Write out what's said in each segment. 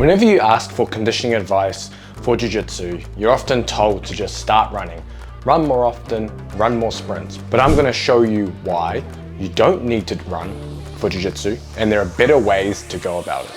Whenever you ask for conditioning advice for jiu-jitsu, you're often told to just start running. Run more often, run more sprints. But I'm gonna show you why you don't need to run for jiu-jitsu and there are better ways to go about it.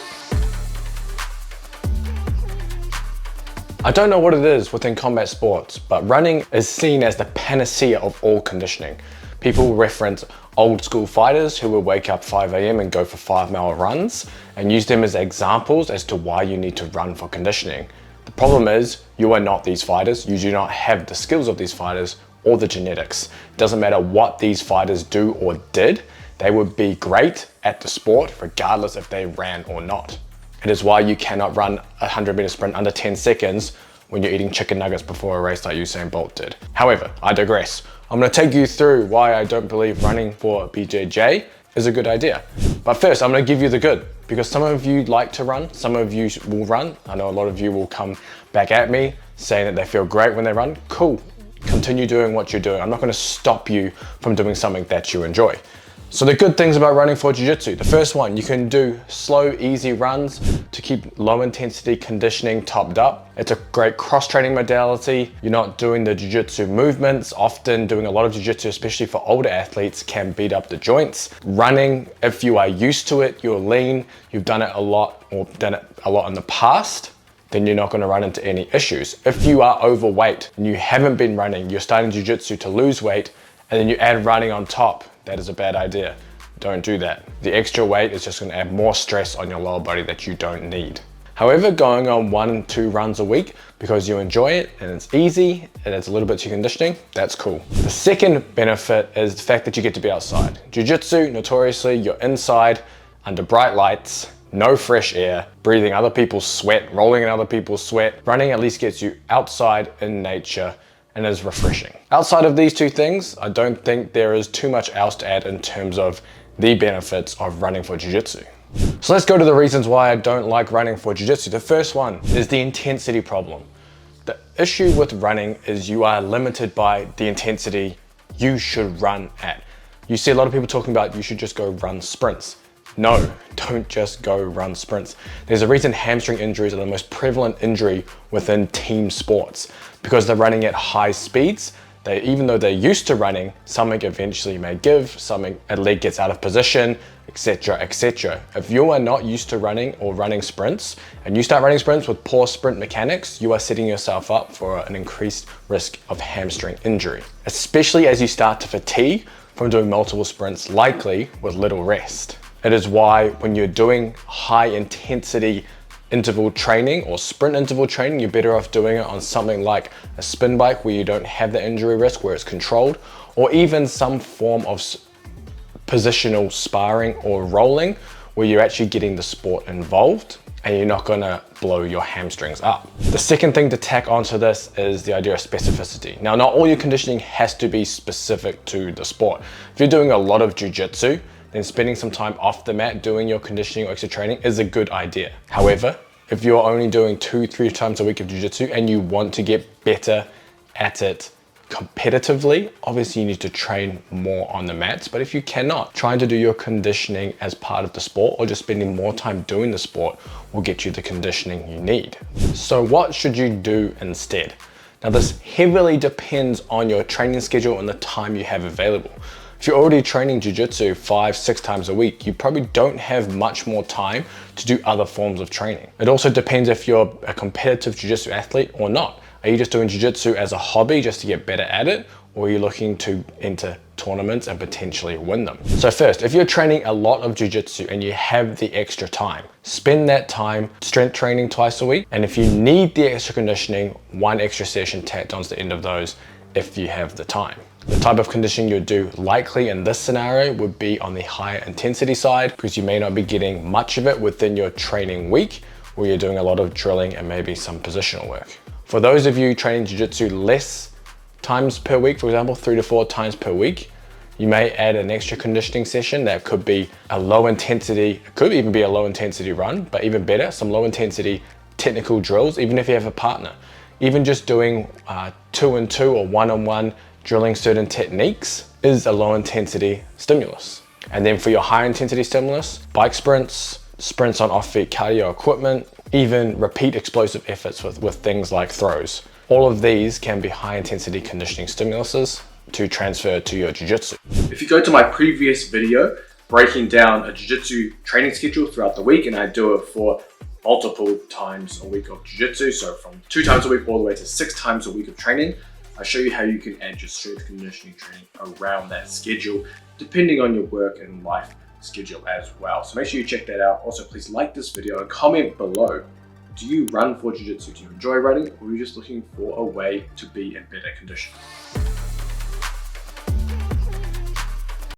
I don't know what it is within combat sports, but running is seen as the panacea of all conditioning. People reference old school fighters who would wake up 5 a.m. and go for 5-mile runs and use them as examples as to why you need to run for conditioning. The problem is you are not these fighters. You do not have the skills of these fighters or the genetics. It doesn't matter what these fighters do or did, they would be great at the sport regardless if they ran or not. It is why you cannot run a 100-meter sprint under 10 seconds when you're eating chicken nuggets before a race like Usain Bolt did. However, I digress. I'm going to take you through why I don't believe running for BJJ is a good idea. But first, I'm going to give you the good, because some of you like to run, some of you will run. I know a lot of you will come back at me saying that they feel great when they run. Cool, continue doing what you're doing. I'm not going to stop you from doing something that you enjoy. So the good things about running for jiu-jitsu, the first one, you can do slow, easy runs to keep low intensity conditioning topped up. It's a great cross-training modality. You're not doing the jiu-jitsu movements. Often doing a lot of jiu-jitsu, especially for older athletes, can beat up the joints. Running, if you are used to it, you're lean, you've done it a lot or done it a lot in the past, then you're not going to run into any issues. If you are overweight and you haven't been running, you're starting jiu-jitsu to lose weight, and then you add running on top, that is a bad idea. Don't do that. The extra weight is just going to add more stress on your lower body that you don't need. However, going on 1 and 2 runs a week because you enjoy it and it's easy and it's a little bit to conditioning, that's cool. The second benefit is the fact that you get to be outside. Jiu-jitsu, notoriously, you're inside under bright lights, no fresh air, breathing other people's sweat, rolling in other people's sweat. Running at least gets you outside in nature and is refreshing. Outside of these two things, I don't think there is too much else to add in terms of the benefits of running for jiu-jitsu. So let's go to the reasons why I don't like running for jiu-jitsu. The first one is the intensity problem. The issue with running is you are limited by the intensity you should run at. You see a lot of people talking about you should just go run sprints. No, don't just go run sprints. There's a reason hamstring injuries are the most prevalent injury within team sports, because they're running at high speeds. Even though they're used to running, something eventually may give, a leg gets out of position, etc., etc. If you are not used to running or running sprints, and you start running sprints with poor sprint mechanics, you are setting yourself up for an increased risk of hamstring injury, especially as you start to fatigue from doing multiple sprints, likely with little rest. It is why when you're doing high intensity interval training or sprint interval training, you're better off doing it on something like a spin bike where you don't have the injury risk, where it's controlled, or even some form of positional sparring or rolling where you're actually getting the sport involved and you're not gonna blow your hamstrings up. The second thing to tack onto this is the idea of specificity. Now, not all your conditioning has to be specific to the sport. If you're doing a lot of jiu-jitsu, then spending some time off the mat doing your conditioning or extra training is a good idea. However, if you're only doing 2-3 times a week of jiu-jitsu and you want to get better at it competitively, obviously you need to train more on the mats. But if you cannot, trying to do your conditioning as part of the sport or just spending more time doing the sport will get you the conditioning you need. So what should you do instead? Now, this heavily depends on your training schedule and the time you have available. If you're already training jiu-jitsu 5-6 times a week, you probably don't have much more time to do other forms of training. It also depends if you're a competitive jiu-jitsu athlete or not. Are you just doing jiu-jitsu as a hobby just to get better at it? Or are you looking to enter tournaments and potentially win them? So first, if you're training a lot of jiu-jitsu and you have the extra time, spend that time strength training twice a week. And if you need the extra conditioning, 1 extra session tacked onto the end of those if you have the time. The type of conditioning you'd do likely in this scenario would be on the higher intensity side, because you may not be getting much of it within your training week, where you're doing a lot of drilling and maybe some positional work. For those of you training jiu-jitsu less times per week, for example, 3 to 4 times per week, you may add an extra conditioning session that could be a low intensity, it could even be a low intensity run, but even better, some low intensity technical drills, even if you have a partner. Even just doing 2-on-2 or 1-on-1 drilling certain techniques is a low intensity stimulus. And then for your high intensity stimulus, bike sprints, sprints on off-feet cardio equipment, even repeat explosive efforts with things like throws. All of these can be high intensity conditioning stimuluses to transfer to your jiu-jitsu. If you go to my previous video breaking down a jiu-jitsu training schedule throughout the week, and I do it for multiple times a week of jiu-jitsu, so from 2 times a week all the way to 6 times a week of training, I show you how you can add your strength conditioning training around that schedule, depending on your work and life schedule as well. So make sure you check that out. Also, please like this video and comment below. Do you run for jiu-jitsu? Do you enjoy running, or are you just looking for a way to be in better condition?